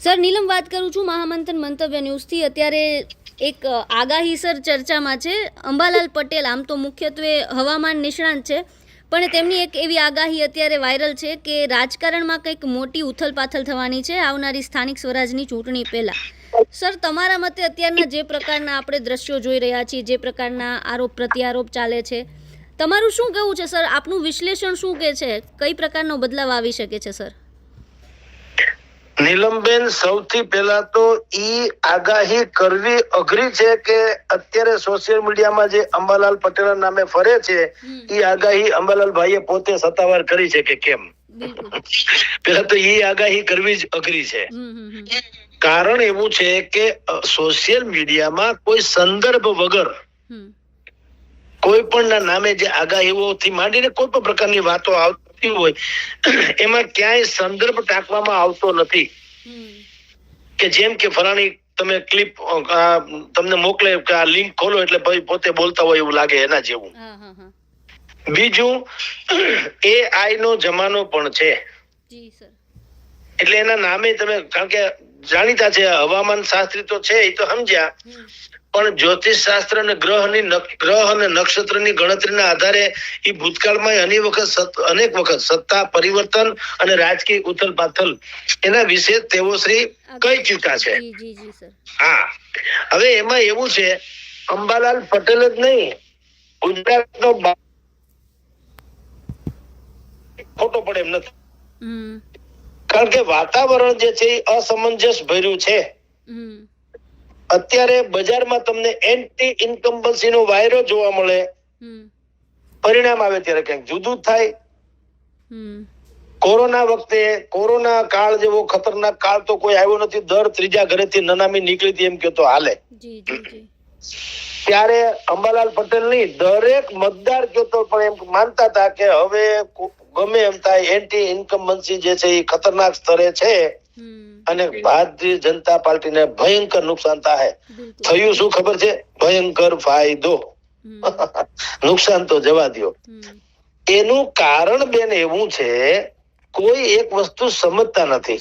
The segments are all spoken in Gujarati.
સર નીલમ વાત કરું છું મહામંથન મંતવ્ય ન્યૂઝથી. અત્યારે એક આગાહી સર ચર્ચામાં છે. અંબાલાલ પટેલ આમ તો મુખ્યત્વે હવામાન નિષ્ણાંત છે, પણ તેમની એક એવી આગાહી અત્યારે વાયરલ છે કે રાજકારણમાં કંઈક મોટી ઉથલપાથલ થવાની છે આવનારી સ્થાનિક સ્વરાજની ચૂંટણી પહેલા. સર, તમારા મતે અત્યારના જે પ્રકારના આપણે દ્રશ્યો જોઈ રહ્યા છીએ, જે પ્રકારના આરોપ પ્રત્યારોપ ચાલે છે, તમારું શું કહેવું છે સર? આપનું વિશ્લેષણ શું કહે છે? કઈ પ્રકારનો બદલાવ આવી શકે છે સર? નીલમબેન, સૌથી પહેલા તો ઈ આગાહી કરવી અઘરી છે કે અત્યારે સોશિયલ મીડિયામાં જે અંબાલાલ પટેલ નામે ફરે છે, ઈ આગાહી અંબાલાલ ભાઈએ પોતે સત્તાવાર કરી છે કે કેમ? પેલા તો ઈ આગાહી કરવી જ અઘરી છે. કારણ એવું છે કે સોશિયલ મીડિયામાં કોઈ સંદર્ભ વગર કોઈ પણ ના નામે જે આગાહીઓથી માંડીને કોઈ પણ પ્રકારની વાતો આવતી હોય, એમાં ક્યાંય સંદર્ભ ટાંકવામાં આવતો નથી. કે જેમ કે ફલાણી તમે ક્લિપ તમને મોકલે કે આ લિંક ખોલો એટલે ભાઈ પોતે બોલતા હોય એવું લાગે, એના જેવું. બીજું, AI નો જમાનો પણ છે, એટલે એના નામે તમે, કારણ કે જાણીતા છે હવામાન શાસ્ત્રી તો છે, એ તો સમજ્યા, પણ જ્યોતિષ શાસ્ત્ર અને ગ્રહ અને નક્ષત્રની ગણતરીના આધારે એ ભૂતકાળમાં અનેક વખત સત્તા પરિવર્તન અને રાજકીય ઉથલપાથલ એના વિશે તેઓ શ્રી કહી ચૂક્યા છે. હા, હવે એમાં એવું છે, અંબાલાલ પટેલ જ નહીં, ગુજરાતનો ખોટો પડે એમ નથી. કારણ કે વાતાવરણ જે છે એ અસમંજસ ભર્યું છે. અત્યારે બજારમાં તમને એન્ટી ઇન્કમ્બન્સી નો વાયરો જોવા મળે, પરિણામ આવે ત્યારે કંઈક જુદું થાય. કોરોના વખતે, કોરોના કાળ જેવો ખતરનાક કાળ તો કોઈ આવ્યો નથી. દર ત્રીજા ઘરેથી નનામી નીકળી હતી એમ કે તો હાલે. ત્યારે અંબાલાલ પટેલ ની દરેક મતદાર કહેતો પણ એમ માનતા હતા કે હવે ગમે એમ થાય, એન્ટી ઇન્કમ્બન્સી જે છે એ ખતરનાક સ્તરે છે અને ભારતીય જનતા પાર્ટીને ભયંકર નુકસાન થાય. થયું શું ખબર છે? ભયંકર ફાયદો. નુકસાન તો જવા દો. એનું કારણ બેન એવું છે, કોઈ એક વસ્તુ સમજતા નથી.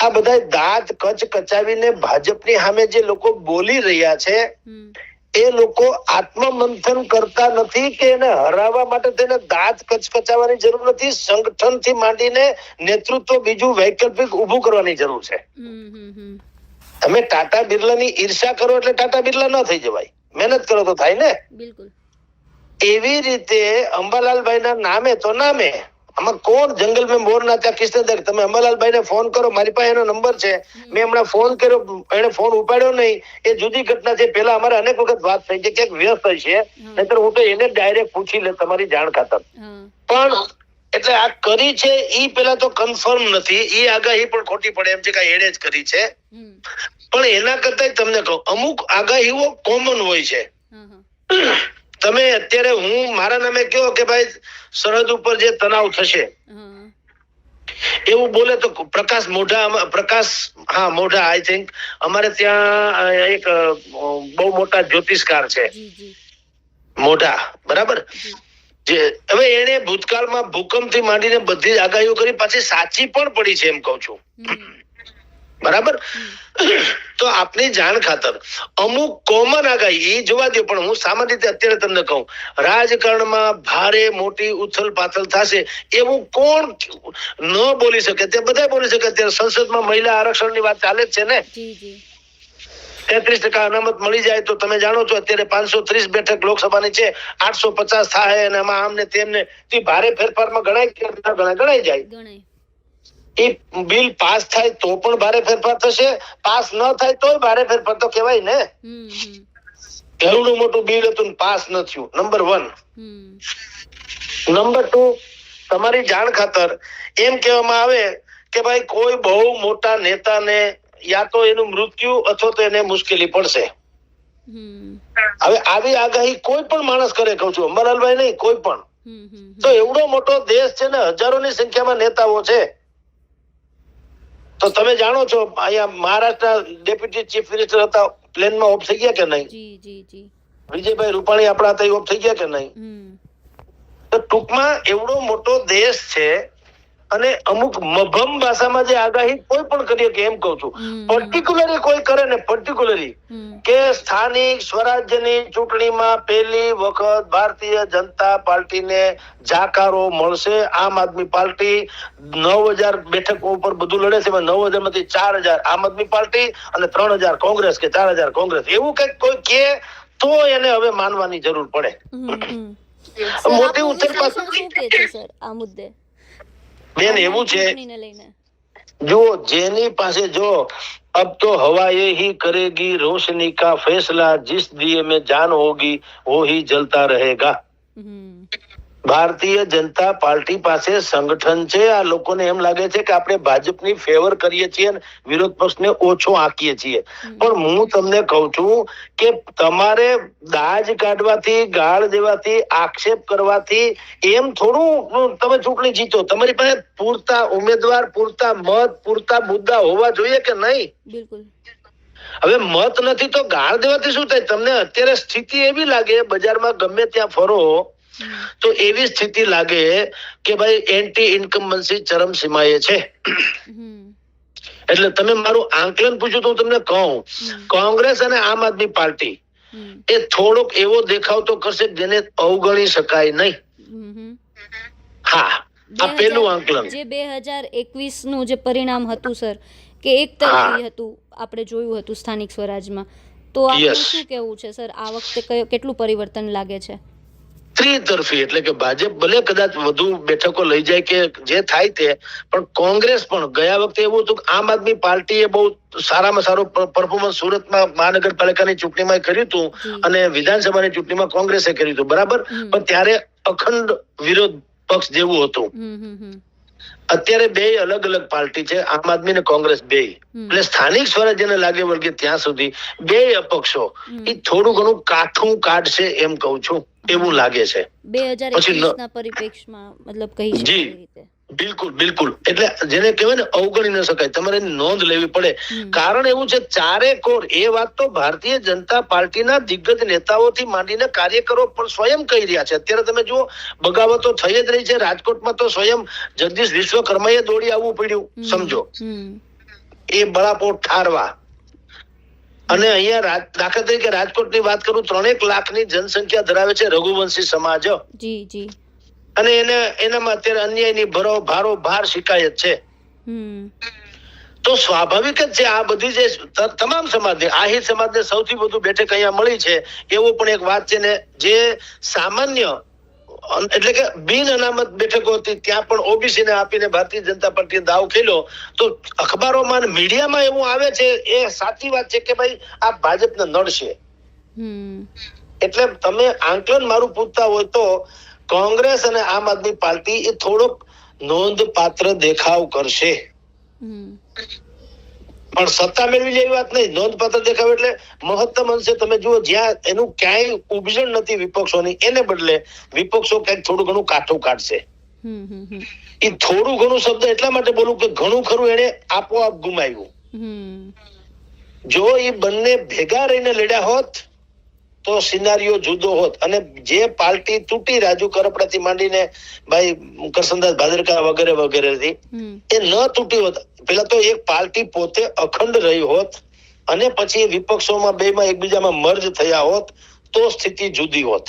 આ બધા દાંત કચાવીને ભાજપની સામે જે લોકો બોલી રહ્યા છે, એ લોકો આત્મમંથન કરતા નથી કે એને હરાવવા માટે તેને દાંત કચકચાવવાની જરૂર નથી. સંગઠન થી માંડીને નેતૃત્વ બીજું વૈકલ્પિક ઉભું કરવાની જરૂર છે. તમે ટાટા બિરલાની ઈર્ષા કરો એટલે ટાટા બિરલા ન થઈ જવાય. મહેનત કરો તો થાય ને. એવી રીતે અંબાલાલભાઈ ના નામે તો નામે, આમાં કોણ જંગલ મેં મોર નાચ્યા કિસ્સેદાર. તમે અંબાલાલભાઈ ને ફોન કરો, મારી પાસે એનો નંબર છે, મેં હમણાં ફોન કર્યો, એને ફોન ઉપાડ્યો નહીં, એ જુદી ઘટના છે. પેલા અમારે અનેક વખત વાત થઈ છે, ક્યાંક વ્યસ્ત છે, નહીતર હું તો એને ડાયરેક્ટ પૂછી લે તમારી જાણ ખાતર. પણ એટલે આ કરી છે ઈ પેલા તો કન્ફર્મ નથી. ઈ આગાહી પણ ખોટી પડે એમ છે કે એણે જ કરી છે. પણ એના કરતા તમને કહું, અમુક આગાહીઓ કોમન હોય છે. તમે અત્યારે હું મારા નામે કહો કે ભાઈ સરહદ ઉપર જે તણાવ થશે એવું બોલે તો પ્રકાશ મોઢા આઈ થિંક અમારે ત્યાં એક બહુ મોટા જ્યોતિષકાર છે, મોઢા, બરાબર. જે હવે એને ભૂતકાળમાં ભૂકંપ થી માંડીને બધી આગાહીઓ કરી, પાછી સાચી પણ પડી છે એમ કઉ છું, બરાબર. તો આપની જાણ ખાતર અમુક કોમન આગાહી એ જોવા દો, પણ હું સામાન્ય રીતે અત્યારે તમને કહું, રાજકારણમાં ભારે મોટી ઉથલ પાથલ થશે એવું કોણ ન બોલી શકે? તે બધા બોલી શકે. અત્યારે સંસદમાં મહિલા આરક્ષણ ની વાત ચાલે જ છે ને. 33% અનામત મળી જાય તો તમે જાણો છો અત્યારે 530 બેઠક લોકસભાની છે, 850 થાય અને એમાં આમને તેમને ભારે ફેરફારમાં ગણાય જાય. એ બિલ પાસ થાય તો પણ ભારે ફેરફાર થશે, પાસ ન થાય તોય ભારે ફેરફાર તો કહેવાય ને. ઘણું મોટું બિલ હતું પાસ ન થયું, નંબર 1. નંબર 2, તમારી જાણ ખાતર એમ કહેવામાં આવે કે ભાઈ કોઈ બહુ મોટા નેતાને યા તો એનું મૃત્યુ અથવા તો એને મુશ્કેલી પડશે. હવે આવી આગાહી કોઈ પણ માણસ કરે, કહું છું અંબાલાલભાઈ નહીં, કોઈ પણ. તો એવડો મોટો દેશ છે ને, હજારોની સંખ્યામાં નેતાઓ છે. તો તમે જાણો છો અહીંયા મહારાષ્ટ્રના ડેપ્યુટી ચીફ મિનિસ્ટર હતા, પ્લેનમાં ઓફ થઈ ગયા કે નહીં? વિજયભાઈ રૂપાણી આપણા હતા, ઓફ થઈ ગયા કે નહીં? તો ટૂંકમાં એવડો મોટો દેશ છે અને અમુક મભમ ભાષામાં જે આગાહી કોઈ પણ કરીએ કે એમ કહું છું, પર્ટિક્યુલરી કોઈ કરે ને પર્ટિક્યુલરી કે સ્થાનિક સ્વરાજ્યની ચૂંટણીમાં પહેલી વખત ભારતીય જનતા પાર્ટીને જાકારો મળશે. આમ આદમી પાર્ટી 9,000 બેઠકો ઉપર બધું લડે છે, 9,000 માંથી 4,000 આમ આદમી પાર્ટી અને 3,000 કોંગ્રેસ કે 4,000 કોંગ્રેસ, એવું કઈક કોઈ કે તો એને હવે માનવાની જરૂર પડે. મોટી ઉત્તર શું કહે છે સર આ મુદ્દે? બેન એવું છે, ચૂંટણીને લઈને જો જેની પાસે જો अब तो हवा ये ही करेगी रोशनी का फैसला, जिस दिए में जान होगी वो ही जलता रहेगा. ભારતીય જનતા પાર્ટી પાસે સંગઠન છે. આ લોકોને એમ લાગે છે કે આપણે ભાજપની ફેવર કરીએ છીએ અને વિરોધ પક્ષને ઓછો આંકીએ છીએ, પણ હું તમને કહું છું કે તમારે દાજ કાઢવાથી, ગાળ દેવાથી, આક્ષેપ કરવાથી એમ થોડું તમે ચૂંટણી જીતો. તમારી પાસે પૂરતા ઉમેદવાર, પૂરતા મત, પૂરતા મુદ્દા હોવા જોઈએ કે નહીં? બિલકુલ. હવે મત નથી તો ગાળ દેવાથી શું થાય? તમને અત્યારે સ્થિતિ એવી લાગે, બજારમાં ગમે ત્યાં ફરો તો એવી સ્થિતિ લાગે કે ભાઈ એન્ટી ઇન્કમ્બન્સી ચરમસીમાએ છે. એટલે તમે મારું આંકલન પૂછ્યું તો હું તમને કહું, કોંગ્રેસ અને આમ આદમી પાર્ટી એ થોડોક એવો દેખાવ તો કરશે જેને અવગણી શકાય નહીં. હા, આ પહેલું આંકલન. જે 2021 નું જે પરિણામ હતું સર, કે એક તરફી હતું, આપણે જોયું હતું સ્થાનિક સ્વરાજમાં, તો આપનું શું કહેવું છે સર, આ વખતે કેટલું પરિવર્તન લાગે છે? ત્રિતરફી, એટલે કે ભાજપ ભલે કદાચ વધુ બેઠકો લઈ જાય કે જે થાય તે, પણ કોંગ્રેસ પણ ગયા વખતે એવું હતું કે આમ આદમી પાર્ટીએ બહુ સારામાં સારું પરફોર્મન્સ સુરતમાં મહાનગરપાલિકાની ચૂંટણીમાં કર્યું હતું અને વિધાનસભાની ચૂંટણીમાં કોંગ્રેસે કર્યું હતું, બરાબર, પણ ત્યારે અખંડ વિરોધ પક્ષ જેવું હતું. અત્યારે બે અલગ અલગ પાર્ટી છે, આમ આદમી ને કોંગ્રેસ બે. એટલે સ્થાનિક સ્વરાજ્યને લાગે વળગે ત્યાં સુધી બે અપક્ષો એ થોડું ઘણું કાઠું કાઢશે એમ કહું છું, એવું લાગે છે 2021 ના પરિપ્રેક્ષમાં, મતલબ કહી શકાય રીતે. બિલકુલ બિલકુલ. એટલે જેને કહેવાય ને અવગણી ન શકાય, તમારે નોંધ લેવી પડે. કારણ એવું છે, ચારે કોર એ વાત તો ભારતીય જનતા પાર્ટીના દિગ્ગજ નેતાઓથી માંડીને કાર્યકરો પણ સ્વયં કહી રહ્યા છે. અત્યારે તમે જુઓ, બગાવતો થઈ જ રહી છે. રાજકોટમાં તો સ્વયં જગદીશ વિશ્વકર્માએ દોડી આવવું પડ્યું, સમજો, એ બળાપોટ ઠારવા. અને અહીંયા દાખલા તરીકે રાજકોટની વાત કરું, 3 લાખની જનસંખ્યા ધરાવે છે રઘુવંશી સમાજ. જી જી. અને એનામાં અત્યારે અન્યાયની ભારોભાર શિકાયત છે. તો સ્વાભાવિક જ છે આ બધી જે તમામ સમાજને, આહિર સમાજને સૌથી વધુ બેઠક અહીંયા મળી છે, એવો પણ એક વાત છે ને. જે સામાન્ય એટલે કે બિન અનામત બેઠકો હતી ત્યાં પણ ઓબીસી ને આપીને ભારતીય જનતા પાર્ટીએ દાવ ખેલ્યો. તો અખબારોમાં અને મીડિયામાં એવું આવે છે, એ સાચી વાત છે કે ભાઈ આ ભાજપને નડશે. એટલે તમે આંકલન મારું પૂછતા હોય તો કોંગ્રેસ અને આમ આદમી પાર્ટી એ થોડોક નોંધપાત્ર દેખાવ કરશે, પણ સત્તા મેળવી લેવી વાત નહીં. નોંધપાત્ર દેખાવ એટલે મહત્તમ અંશે તમે જુઓ, જ્યાં એનું ક્યાંય ઉપજણ નથી વિપક્ષોની, એને બદલે વિપક્ષો ક્યાંક થોડું ઘણું કાઠું કાઢશે. એ થોડું ઘણું શબ્દ એટલા માટે બોલું કે ઘણું ખરું એને આપોઆપ ગુમાવ્યું. જો એ બંને ભેગા રહીને લડ્યા હોત તો સિનારીઓ જુદો હોત. અને જે પાર્ટી તૂટી, રાજુ કરપડાથી માંડીને ભાઈ કરસનદાસ ભાદરકા વગેરે વગેરેથી, એ ન તૂટી હોત, પેલા તો એક પાર્ટી પોતે અખંડ રહી હોત અને પછી વિપક્ષોમાં બેમાં એકબીજામાં મર્જ થયા હોત તો સ્થિતિ જુદી હોત.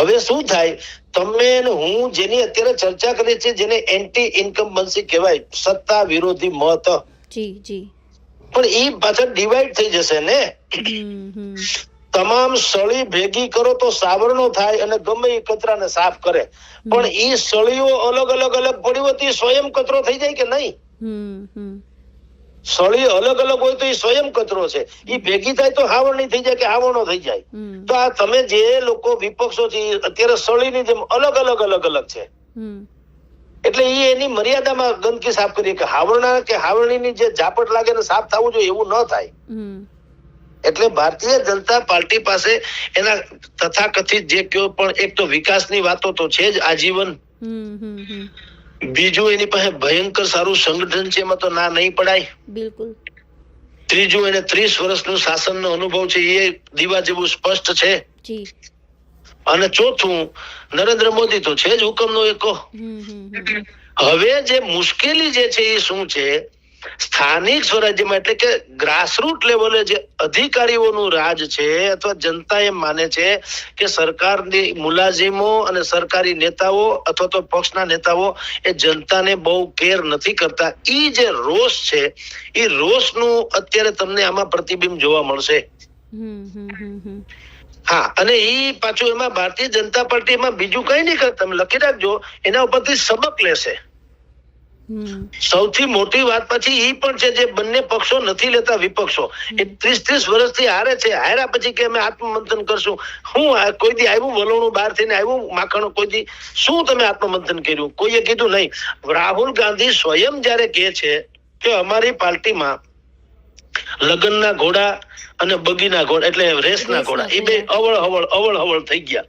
હવે શું થાય, તમે હું જેની અત્યારે ચર્ચા કરી છે, જેને એન્ટી ઇન્કમ્બન્સી કહેવાય, સત્તા વિરોધી મત, જી જી, પણ એ પાછળ ડિવાઈડ થઈ જશે ને. તમામ સળી ભેગી કરો તો સાવરણો થાય અને ગમે એ કચરાને સાફ કરે, પણ એ સળીઓ અલગ અલગ પડી હોય તો એ સ્વયં કચરો થઈ જાય કે નહીં? સળી અલગ અલગ હોય તો એ સ્વયં કચરો છે, એ ભેગી થાય તો હાવરણી થઈ જાય કે હાવરણો થઈ જાય. તો આ તમે જે લોકો વિપક્ષો છે અત્યારે સળીની જેમ અલગ અલગ છે. એટલે એ એની મર્યાદામાં ગંદકી સાફ કરીએ કે હાવરણા કે હાવરણીની જે ઝાપટ લાગે ને સાફ થવું જોઈએ એવું ન થાય. એટલે ભારતીય જનતા પાર્ટી પાસે એના તથાકથિત જે કયો પણ, એક તો વિકાસની વાતો તો છે જ આજીવન, બીજું એની પાસે ભયંકર સારું સંગઠન છે, એમાં તો ના નહીં પડાય. બિલકુલ. ત્રીજું એને 30 વર્ષનું શાસનનો અનુભવ છે, એ દીવા જેવું સ્પષ્ટ છે. અને ચોથું નરેન્દ્ર મોદી તો છે જ હુકમનો એકો. હવે જે મુશ્કેલી જે છે એ શું છે, સ્થાનિક સ્વરાજ્યમાં એટલે કે ગ્રાસરૂટ લેવલે જે અધિકારીઓનું રાજ છે અથવા જનતા એમ માને છે કે સરકારની મુલાજીમો અને સરકારી નેતાઓ અથવા તો પક્ષના નેતાઓ એ જનતાને બહુ કેર નથી કરતા. ઈ જે રોષ છે એ રોષનું અત્યારે તમને આમાં પ્રતિબિંબ જોવા મળશે. હા, અને ઈ પાછું એમાં ભારતીય જનતા પાર્ટીમાં બીજું કઈ નહીં કરે, તમે લખી રાખજો, એના ઉપરથી સબક લેશે. સૌથી મોટી વાત પછી ઈ પણ છે જે બંને પક્ષો નથી લેતા, વિપક્ષો એ 30 વર્ષથી હારે છે. હાર્યા પછી કે અમે આત્મમંથન કરશું, હું કોઈ દી આવ્યું વલોણું બહાર થઈને આવ્યું માખણ, કોઈ દી શું તમે આત્મમંથન કર્યું? કોઈએ કીધું નહીં. રાહુલ ગાંધી સ્વયં જયારે કહે છે કે અમારી પાર્ટીમાં લગ્નના ઘોડા અને બગીના ઘોડા એટલે રેસના ઘોડા એ બે અવળ થઈ ગયા.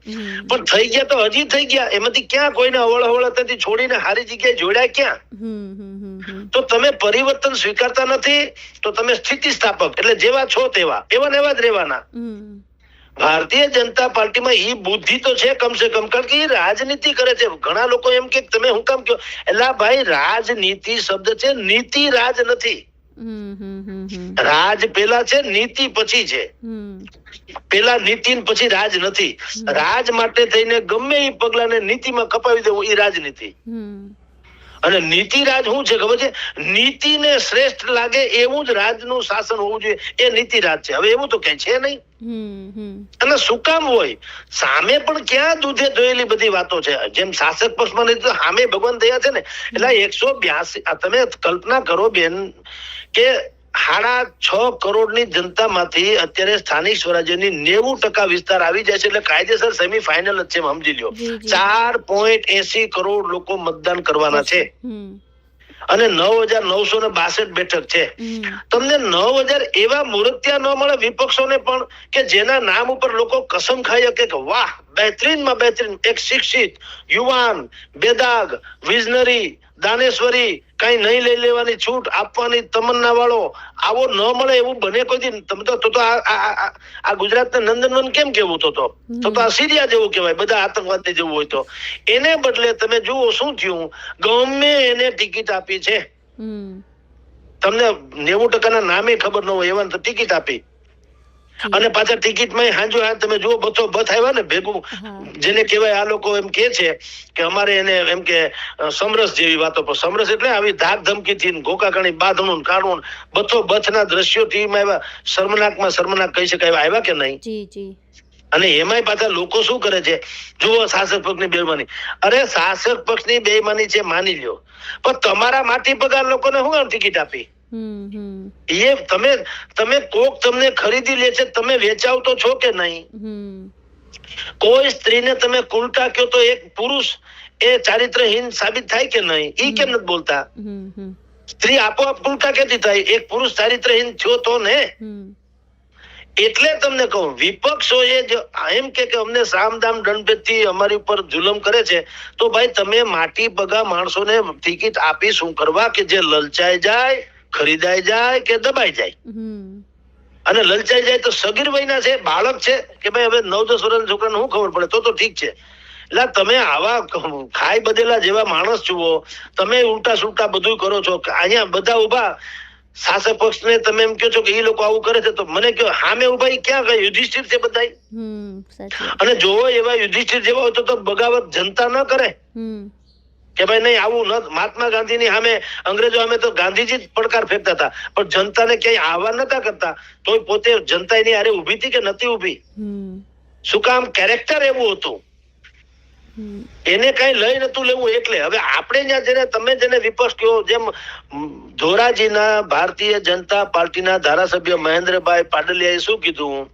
પણ થઈ ગયા તો હજી થઈ ગયા, એમાંથી ક્યાં કોઈને અવળ હતી છોડીને હારી જગ્યાએ જોડ્યા ક્યાં? તો તમે પરિવર્તન સ્વીકારતા નથી તો તમે સ્થિતિ સ્થાપક એટલે જેવા છો તેવા એવા ને એવા જ રહેવાના. ભારતીય જનતા પાર્ટીમાં ઈ બુદ્ધિ તો છે કમસે કમ, કારણ કે એ રાજનીતિ કરે છે. ઘણા લોકો એમ કે તમે હું કામ કહો, એટલે ભાઈ રાજનીતિ શબ્દ છે, નીતિ રાજ નથી. રાજ પેલા છે, નીતિ પછી છે. પેલા નીતિ પછી રાજ નથી. રાજ માટે થઈને ગમે એ પગલાને નીતિમાં કપાવી દેવું એ રાજનીતિ. અને નીતિ રાજ શું છે ખબર છે? નીતિને શ્રેષ્ઠ લાગે એવું જ રાજનું શાસન હોવું જોઈએ, એ નીતિ રાજ છે. હવે એવું તો કઈ છે નહીં. અને શું કામ હોય? સામે પણ ક્યાં દૂધે ધોયેલી બધી વાતો છે. જેમ શાસક પક્ષમાં નહીં તો સામે ભગવાન દયા છે ને. એટલે 182 તમે કલ્પના કરો બેન કે 6.5 કરોડની જનતામાંથી અત્યારે સ્થાનિક સ્વરાજ્યની 90% વિસ્તાર આવી જાય છે. એટલે કાયદેસર સેમીફાઇનલ જ છે, સમજી લ્યો. 4.80 કરોડ લોકો મતદાન કરવાના છે અને 9,962 બેઠક છે. તમને 9,000 એવા મૂર્તિયા ન મળે વિપક્ષોને પણ કે જેના નામ ઉપર લોકો કસમ ખાઈ શકે કે વાહ, બહેતરીનમાં બહેતરીન એક શિક્ષિત યુવાન, બેદાગ, વિઝનરી, દાનેશ્વરી, કઈ નહીં લઈ લેવાની છૂટ આપવાની તમન્ના વાળો આવો ન મળે એવું બને કોઈ દી. તમે તો આ ગુજરાતના નંદનવન કેમ કેવું તો આ સિરિયા જેવું કહેવાય, બધા આતંકવાદી જેવું હોય. તો એને બદલે તમે જુઓ શું થયું, ગમે એને ટિકિટ આપી છે. તમને 90% નામે ખબર ન હોય એવા તો ટિકિટ આપી, અને પાછા ટિકિટમાં હાંજો તમે જુઓ બસો બથ આવ્યા ને ભેગું, જેને કહેવાય આ લોકો એમ કે છે કે અમારે એને એમ કે સમરસ જેવી વાતો. પર સમરસ એટલે આવી ધાક ધમકીથી ગોકાકણી બાંધણું કાઢવું બથો બથના દ્રશ્યો ટીવીમાં આવ્યા. શર્મનાક કહી શકાય આવ્યા કે નહીં? અને એમાંય પાછા લોકો શું કરે છે, જુઓ શાસક પક્ષની બેમાની. અરે શાસક પક્ષની બેમાની છે માની લ્યો, પણ તમારા માટી પગાર લોકોને શું ટિકિટ આપી? એ તમે કોક તમને ખરીદી લે છે, તમે વેચાવ તો છો કે નહીં? કોઈ સ્ત્રીને તમે કુલટા કયો તો એક પુરુષ એ ચારિત્રહીન સાબિત થાય કે નહીં? ઈ કેમ નથી બોલતા? સ્ત્રી આપોઆપ કુલટા કેતી થાય? એક પુરુષ ચારિત્રહીન થયો તો ને. એટલે તમને કહું, વિપક્ષોએ જો એમ કે અમને સામદામ દંડભેદથી અમારી ઉપર જુલમ કરે છે, તો ભાઈ તમે માટી પગા માણસોને ટિકિટ આપી શું કરવા? કે જે લલચાઈ જાય, ખરીદાઈ જાય કે દબાઈ જાય. અને લલચાઈ જાય તો સગીર વયના છે, બાળક છે કે ભાઈ હવે 9-10 વર્ષના છોકરાને શું ખબર પડે? તો ઠીક છે. એટલે તમે આવા ખાઈ બધેલા જેવા માણસ જુઓ, તમે ઉલટા સુલટા બધું કરો છો. અહીંયા બધા ઉભા શાસક પક્ષને તમે એમ કહો છો કે એ લોકો આવું કરે છે, તો મને કહો સામે ઉભા ક્યાં ગયા? યુધિષ્ઠિર છે બધા. અને જો એવા યુધિષ્ઠિર જેવા હોય તો બગાવત જનતા ન કરે કે ભાઈ નહીં આવું ન. મહાત્મા ગાંધીની સામે અંગ્રેજો સામે તો ગાંધીજી જ પડકાર ફેંકતા હતા, પણ જનતાને ક્યાંય આહવાન નતા કરતા. તો પોતે જનતા એની હારે ઉભી હતી કે નથી ઉભી? શું કામ? કેરેક્ટર એવું હતું, એને કઈ લઈ નતું લેવું. એટલે હવે આપણે ત્યાં જેને તમે જેને વિપક્ષ કહો, જેમ ધોરાજીના ભારતીય જનતા પાર્ટીના ધારાસભ્ય મહેન્દ્રભાઈ પાડલિયાએ શું કીધું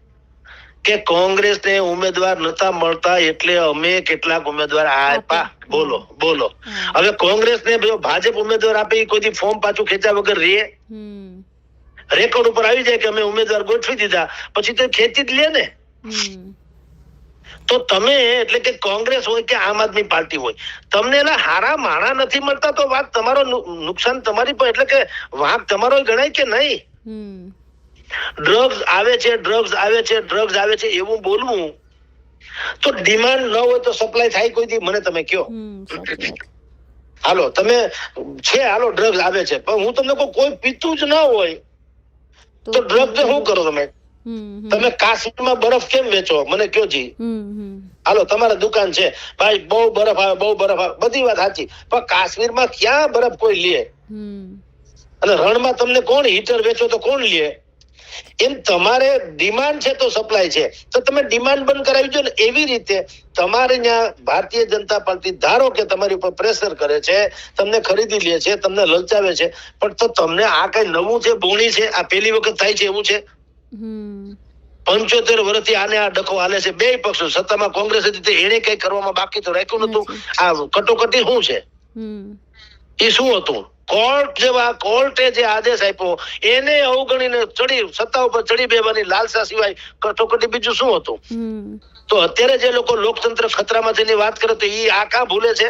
કે કોંગ્રેસને ઉમેદવાર નતા મળતા એટલે અમે કેટલાક ઉમેદવાર આપ્યા. બોલો હવે કોંગ્રેસને ભાજપ ઉમેદવાર આપે કોઈ ફોર્મ પાછું ખેંચ્યા વગર રેકોર્ડ ઉપર આવી જાય કે અમે ઉમેદવાર ગોઠવી દીધા, પછી તો ખેંચી જ લે ને. તો તમે એટલે કે કોંગ્રેસ હોય કે આમ આદમી પાર્ટી હોય, તમને એના હારા માણા નથી મળતા તો વાત તમારો નુકસાન તમારી પર, એટલે કે વાંક તમારો ગણાય કે નહીં? ડ્રગ્સ આવે છે એવું બોલવું તો ડિમાન્ડ ન હોય તો સપ્લાય થાય કોઈ દી? મને તમે કયો. હાલો તમે છે, હાલો ડ્રગ્સ આવે છે, પણ હું તમને કહું કોઈ પીતું જ ના હોય તો ડ્રગ્સ શું કરો તમે? તમે કાશ્મીરમાં બરફ કેમ વેચો મને કયો જી? હાલો તમારા દુકાન છે ભાઈ, બહુ બરફ આવે, બહુ બરફ આવે, બધી વાત સાચી, પણ કાશ્મીરમાં ક્યાં બરફ કોઈ લે? અને રણમાં તમને કોણ હીટર વેચો તો કોણ લે? એમ તમારે ડિમાન્ડ છે તો સપ્લાય છે, તો તમે ડિમાન્ડ બંધ કરાવી દો ને. એવી રીતે તમારે ત્યાં ભારતીય જનતા પાર્ટી ધારો કે તમારી ઉપર પ્રેશર કરે છે, તમને ખરીદી લે છે, તમને લલચાવે છે, પણ તો તમને આ કઈ નવું છે, બોણી છે, આ પહેલી વખત થાય છે એવું છે? 75 વર્ષથી આને આ ડખો હાલે છે, બે પક્ષો સત્તામાં કોંગ્રેસ હતી, એને કઈ કરવામાં બાકી તો રાખ્યું નતું. આ કટોકટી શું છે? એ શું હતું? કોર્ટે જે આદેશ આપ્યો એને અવગણીને સત્તા ઉપર ચડી બેવાની લાલસા સિવાય કટોકટી બીજું શું હતું? તો અત્યારે જે લોકો લોકતંત્ર ખતરામાં થઈને વાત કરે તો એ આ કાં ભૂલે છે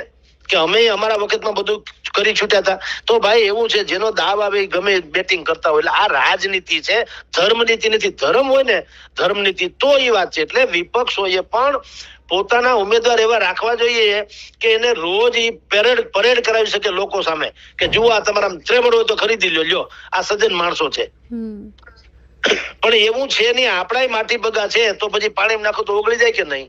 કે અમે અમારા વખતમાં બધું કરી છૂટ્યા હતા? તો ભાઈ એવું છે, જેનો દાવ આવે ગમે બેટિંગ કરતા હોય. એટલે આ રાજનીતિ છે, ધર્મનીતિ નથી. ધર્મ હોય ને ધર્મનીતિ તો એ વાત છે. એટલે વિપક્ષોએ પણ પોતાના ઉમેદવાર એવા રાખવા જોઈએ કે એને રોજ પરેડ કરાવી શકે લોકો સામે કે જુઓ આ તમારા ત્રેમડ હોય તો ખરીદી લ્યો, આ સજ્જન માણસો છે. પણ એવું છે નહીં, આપણા માટી બગા છે તો પછી પાણી નાખો તો ઓગળી જાય કે નહીં?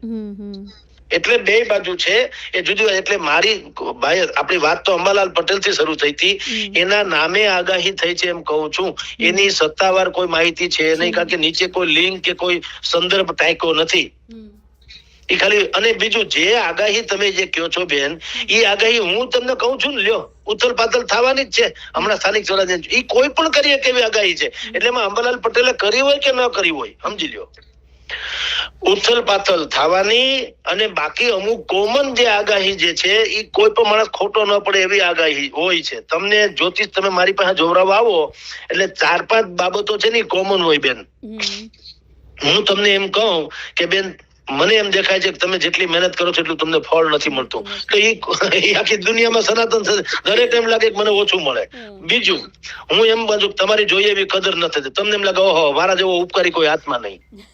એટલે બે બાજુ છે એ જુદી. એટલે મારી ભાઈ આપણી વાત તો અંબાલાલ પટેલ થી શરૂ થઈ હતી, એના નામે આગાહી થઈ છે એમ કહું છું. એની સત્તાવાર કોઈ માહિતી છે નહીં, કારણ કે નીચે કોઈ લિંક કે કોઈ સંદર્ભ ટાંક્યો નથી. એ ખાલી. અને બીજું જે આગાહી તમે જે કહો છો બેન, એ આગાહી હું તમને કહું છું ને, લ્યો ઉથલ પાથલ થવાની જ છે હમણાં સ્થાનિક સ્વરાજ્ય. એ કોઈ પણ કરીએ કેવી આગાહી છે. એટલે એમાં અંબાલાલ પટેલે કરી હોય કે ન કરી હોય, સમજી લ્યો ઉથલ પાથલ થવાની. અને બાકી અમુક કોમન જે આગાહી જે છે એ કોઈ પણ માણસ ખોટો ન પડે એવી આગાહી હોય છે. તમને જ્યોતિષ તમે મારી પાસે જોવરાવા આવો એટલે 4-5 બાબતો છે ને કોમન હોય બેન. હું તમને એમ કહું કે બેન મને એમ દેખાય છે કે તમે જેટલી મહેનત કરો છો એટલું તમને ફળ નથી મળતું, તો એ આખી દુનિયામાં સનાતન છે. દરેક એમ લાગે કે મને ઓછું મળે. બીજું હું એમ બાજુ તમારી જોઈએ એવી કદર નથી, તમને એમ લાગે ઓહો મારા જેવો ઉપકારી કોઈ આત્મા નહીં.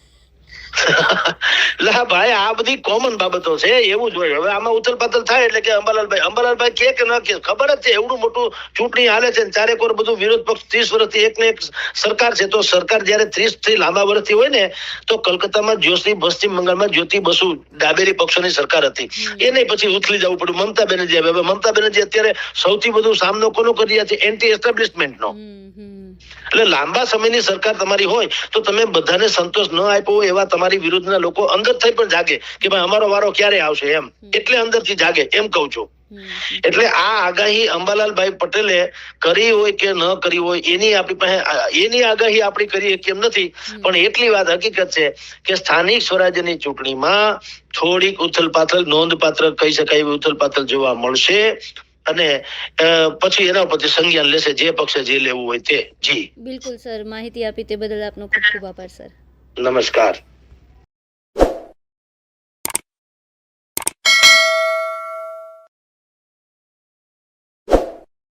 લા ભાઈ આ બધી કોમન બાબતો છે, એવું જ હોય. હવે આમાં ઉથલ પાથલ થાય એટલે કે અંબાલાલભાઈ કે ન કે ખબર જ છે, એવડું મોટું ચૂંટણી હાલે છે, ચારેક વાર બધું વિરોધ પક્ષ 30 વર્ષથી એક ને એક સરકાર છે. તો સરકાર જયારે 30 થી લાંબા વર્ષથી હોય ને, તો કલકત્તામાં પશ્ચિમ બંગાળમાં જ્યોતિ બસુ ડાબેરી પક્ષોની સરકાર હતી, એને પછી ઉથલી જવું પડ્યું. મમતા બેનર્જી હવે મમતા બેનર્જી અત્યારે સૌથી વધુ સામનો કોનો કરી રહ્યા છે? એન્ટી એસ્ટાબ્લિશમેન્ટ નો. એટલે લાંબા સમયની સરકાર તમારી હોય તો તમે બધાને સંતોષ ન આપ્યો એવા તમારી વિરુદ્ધના લોકો અંદર થઈ પણ જાગે કે ભાઈ અમારો વારો ક્યારે આવશે એમ. એટલે અંદરથી જાગે એમ કહું છું. એટલે આ આગાહી અંબાલાલભાઈ પટેલે કરી હોય કે ન કરી હોય એની આપણી પાસે એની આગાહી આપણી કરી કેમ નથી. પણ એટલી વાત હકીકત છે કે સ્થાનિક સ્વરાજ્યની ચૂંટણીમાં થોડીક ઉથલપાથલ નોંધપાત્ર કહી શકાય એવી ઉથલપાથલ જોવા મળશે. અને પછી એના પછી સંજ્ઞાન લેશે જે પક્ષે જે લેવું હોય તે. જી બિલકુલ સર, માહિતી આપી તે બદલ આપનો ખૂબ ખૂબ આભાર સર. નમસ્કાર.